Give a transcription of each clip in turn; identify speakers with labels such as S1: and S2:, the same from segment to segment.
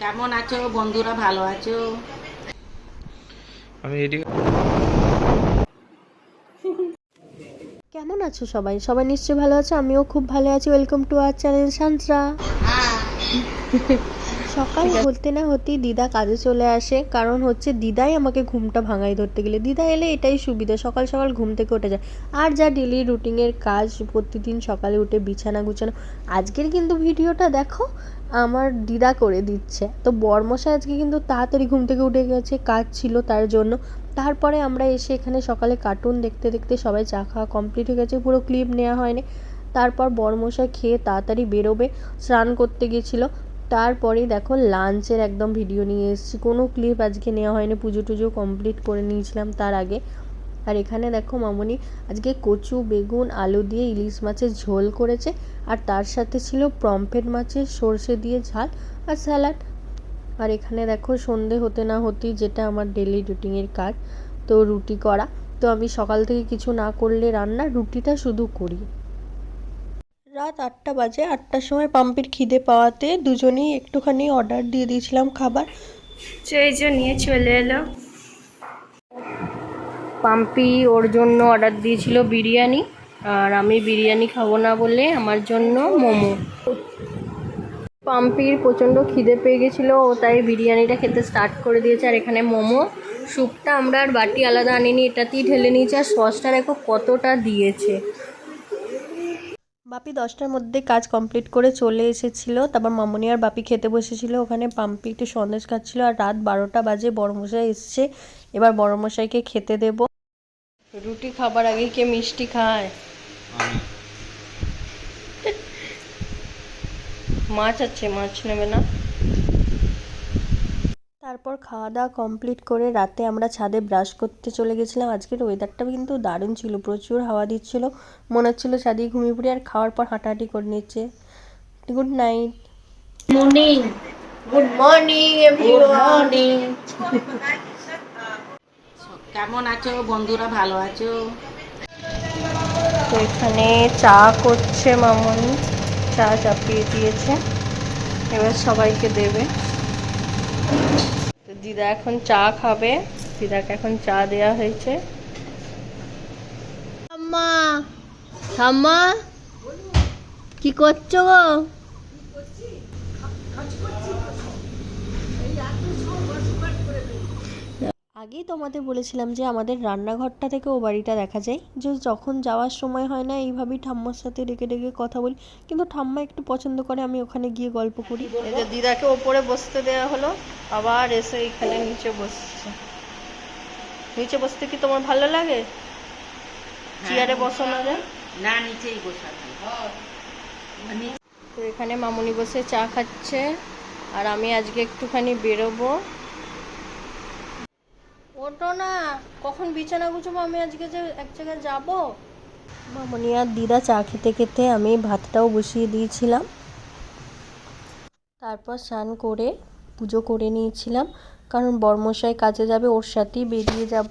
S1: কেমন আছো বন্ধুরা? ভালো আছো?
S2: আমি এডি
S3: কেমন আছো সবাই? সবাই নিশ্চয়ই ভালো আছো, আমিও খুব ভালো আছি। Welcome to our channel Santra. সকাল হতে না হতেই দিদা কাজে চলে আসে, কারণ হচ্ছে দিদাই আমাকে ঘুমটা ভাঙাই ধরতে গেলে। দিদা এলে এটাই সুবিধা, সকাল সকাল ঘুম থেকে উঠে যায়। আর যা ডেলি রুটিনের কাজ, প্রতিদিন সকালে উঠে বিছানা গুছানো। আজকের কিন্তু ভিডিওটা দেখো আমার দিদা করে দিচ্ছে। তো বরমশাই আজকে কিন্তু তাড়াতাড়ি ঘুম থেকে উঠে গেছে, কাজ ছিল তার জন্য। তারপরে আমরা এসে এখানে সকালে কার্টুন দেখতে দেখতে সবাই চা খাওয়া কমপ্লিট হয়ে গেছে, পুরো ক্লিপ নেওয়া হয়নি। তারপর বরমশাই খেয়ে তাড়াতাড়ি বেরোবে, স্নান করতে গেছিলো। তারপরেই দেখো লাঞ্চের একদম ভিডিও নিয়ে এসেছি, কোনো ক্লিপ আজকে নেওয়া হয়নি, পুজো টুজো কমপ্লিট করে নিয়েছিলাম তার আগে। আর এখানে দেখো মামনি আজকে কচু বেগুন আলু দিয়ে ইলিশ মাছের ঝোল করেছে, আর তার সাথে ছিল পমফ্রেট মাছের সর্ষে দিয়ে ঝাল আর স্যালাড। আর এখানে দেখো সন্ধে হতে না হতেই, যেটা আমার ডেলি রুটিনের কাজ, তো রুটি করা। তো আমি সকাল থেকে কিছু না করলে রান্না, রুটিটা শুধু করি। রাত 8টা বাজে, 8টার সময় পাম্পির খিদে পাওয়াতে দুজনেই একটুখানি অর্ডার দিয়ে দিয়েছিলাম খাবার।
S4: সেই যে নিয়ে চলে এলো।
S3: পাম্পি ওর জন্য অর্ডার দিয়েছিল বিরিয়ানি, আর আমি বিরিয়ানি খাবো না বলে আমার জন্য মোমো। পাম্পির প্রচণ্ড খিদে পেয়ে গেছিলো, ও তাই বিরিয়ানিটা খেতে স্টার্ট করে দিয়েছে। আর এখানে মোমো, স্যুপটা আমরা আর বাটি আলাদা আনিনি, এটাতেই ঢেলে নিয়েছি। আর সসটা দেখো কতটা দিয়েছে। বাপি 10টার মধ্যে কাজ কমপ্লিট করে চলে এসেছিলো। তারপর মামনি আর বাপি খেতে বসেছিল, ওখানে পাম্পি একটু সন্দেশ খাচ্ছিলো। আর রাত 12টা বাজে, বড়মশাই এসছে, এবার বড়মশাইকে খেতে দেব। রুটি খাবার আগে কে মিষ্টি খায়? মাছ আছে, মাছ নেবে না? তারপর খাওয়া দাওয়া কমপ্লিট করে রাতে আমরা ছাদে ব্রাশ করতে চলে গেছিলাম। আজকের ওয়েদারটা কিন্তু দারুণ ছিল, প্রচুর হাওয়া দিচ্ছিল, মনে হচ্ছিল ছাদেই ঘুমিয়ে পড়ি। আর খাওয়ার পর হাঁটাহাঁটি করে নিচ্ছে। Good night.
S4: Morning.
S3: Good morning everyone.
S1: কেমন আছো বন্ধুরা? ভালো আছো?
S3: তো এখানে চা করছে মামনি, চা চাপিয়ে দিয়েছে, এবার সবাইকে দেবে। তো দিদা এখন চা খাবে, দিদাকে এখন চা দেয়া হয়েছে। ঠাম্মা, ঠাম্মা কি করছো গো? আগেই তোমাদের বলেছিলাম যে আমাদের রান্নাঘরটা থেকে ও বাড়িটা দেখা যায়, যে যখন যাওয়ার সময় হয় না এইভাবেই ঠাম্মার সাথে ডেকে ডেকে কথা বলি। কিন্তু ঠাম্মা একটু পছন্দ করে আমি ওখানে গিয়ে গল্প করি। এই যে দিদাকে ওপরে বসতে দেওয়া হলো, আবার এসে এখানে নিচে বসছে। নিচে বসতে কি তোমার ভালো লাগে? চেয়ারে বসো না রে।
S1: না, নিচেই বসাবো।
S3: তো এখানে মামুনি বসে চা খাচ্ছে, আর আমি আজকে একটুখানি বেরোবো। ওঠো না, কখন বিছানা গুছাবো? আমি আজকে যে এক জায়গায় যাবো। মামনি আর দিদা চা খেতে খেতে আমি ভাতটাও বসিয়ে দিয়েছিলাম। তারপর স্নান করে পুজো করে নিয়েছিলাম, কারণ বর্মশাই কাজে যাবে, ওর সাথেই বেরিয়ে যাব।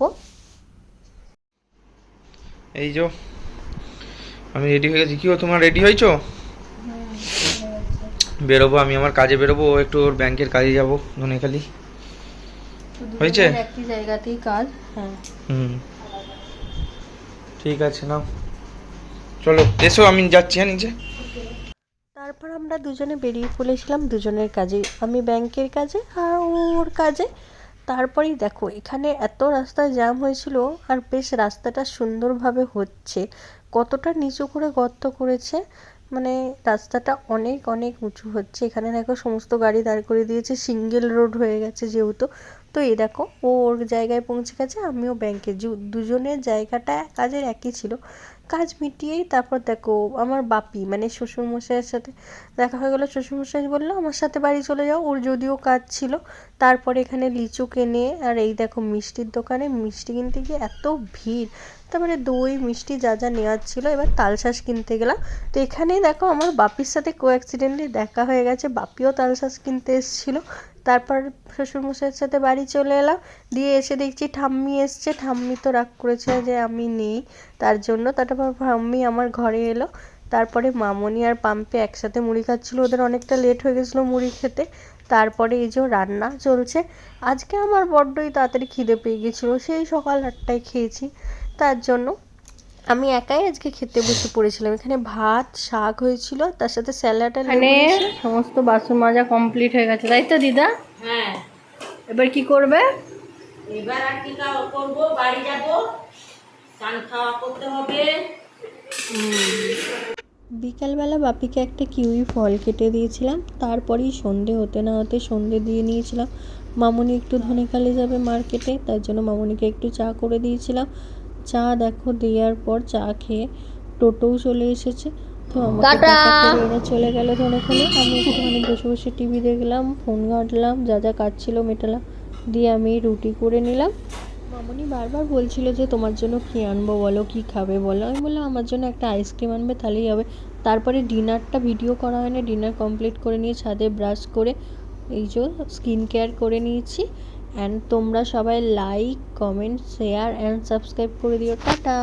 S2: এই যে আমি রেডি হয়ে গেছি। কি ও তোমার রেডি হয়েছো? বেরোবো, আমি আমার কাজে বেরোবো, ও একটু ওর ব্যাংকের কাজে যাবো ধনেখালি। হয়েছে?
S3: একই জায়গাতেই কাজ। হ্যাঁ
S2: ঠিক আছে, নাও চলো এসো, আমি যাচ্ছি হ্যাঁ নিচে।
S3: তারপর আমরা দুজনে বেরিয়ে পড়েছিলাম দুজনের কাজে, আমি ব্যাংকের কাজে আর ওর কাজে। তারপরেই দেখো এখানে এত রাস্তায় জ্যাম হয়েছিল, আর বেশ রাস্তাটা সুন্দরভাবে হচ্ছে। কতটা নিচু করে গর্ত করেছে, মানে রাস্তাটা অনেক অনেক উঁচু হচ্ছে। এখানে দেখো সমস্ত গাড়ি দাঁড় করে দিয়েছে, সিঙ্গেল রোড হয়ে গেছে যেহেতু। তো এই দেখো ও ওর জায়গায় পৌঁছে গেছে, আমিও ব্যাংকে। দুজনের জায়গাটা কাজের একই ছিল। কাজ মিটিয়েই তারপর দেখো আমার বাপি মানে শ্বশুরমশাইয়ের সাথে দেখা হয়ে গেলো। শ্বশুরমশাই বললো আমার সাথে বাড়ি চলে যাও, ওর যদিও কাজ ছিল। তারপরে এখানে লিচু কিনে, আর এই দেখো মিষ্টির দোকানে মিষ্টি কিনতে গিয়ে এত ভিড়। তারপরে দই মিষ্টি যা যা নেওয়ার ছিল, এবার তালশাঁস কিনতে গেলাম। তো এখানেই দেখো আমার বাপির সাথে অ্যাক্সিডেন্টলি দেখা হয়ে গেছে, বাপিও তালশাঁস কিনতে এসেছিলো। তারপর শ্বশুরমশাইয়ের সাথে বাড়ি চলে এলাম, দিয়ে এসে দেখছি ঠাম্মি এসছে। ঠাম্মি তো রাগ করেছে যে আমি নেই তার জন্য। তারপর ঠাম্মি আমার ঘরে এলো। তারপরে মামনি আর পাম্পে একসাথে মুড়ি খাচ্ছিলো, ওদের অনেকটা লেট হয়ে গেছিলো মুড়ি খেতে। তারপরে এই যে রান্না চলছে। আজকে আমার বড্ডই তাড়াতাড়ি খিদে পেয়ে গেছিলো, সেই সকাল 8টায় খেয়েছি। তার জন্য আমি একাই আজকে খেতে বসে পড়েছিলাম। এখানে ভাত, শাক হয়েছিল, তার সাথে স্যালাড আর
S4: এখানে সমস্ত বাসন মাজা কমপ্লিট হয়ে গেছে, তাই তো দিদা?
S1: হ্যাঁ,
S4: এবার কি করবে?
S1: এবার আর কি করবো, বাড়ি যাবো, চান খাওয়া করতে হবে।
S3: বিকালবেলা বাপিকে একটা কিউই ফল কেটে দিয়েছিলাম, তারপরেই সন্ধে হতে না হতে সন্ধে দিয়ে নিয়েছিলাম। মামনি একটু ধনেখালি যাবে মার্কেটে, তার জন্য মামনিকে একটু চা করে দিয়েছিলাম। চা দেখো দেওয়ার পর চা খেয়ে টোটোও চলে এসেছে, তো আমাকে টাটা করে এরা চলে গেল ধনেখালি। আমি একটুখানি বসে বসে টিভি দেখলাম, ফোন ঘাঁটলাম, যা যা কাজ ছিল মেটালাম, দিয়ে আমি রুটি করে নিলাম। মামনি বারবার বলছিল যে তোমার জন্য কী আনবো বলো, কী খাবে বলো। আমি বললাম আমার জন্য একটা আইসক্রিম আনবে তাহলেই হবে। তারপরে ডিনারটা ভিডিও করা হয় না, ডিনার কমপ্লিট করে নিয়ে ছাদে ব্রাশ করে এই যে স্কিন কেয়ার করে নিয়েছি। অ্যান্ড তোমরা সবাই like, comment, share and subscribe করে দিও। টাটা।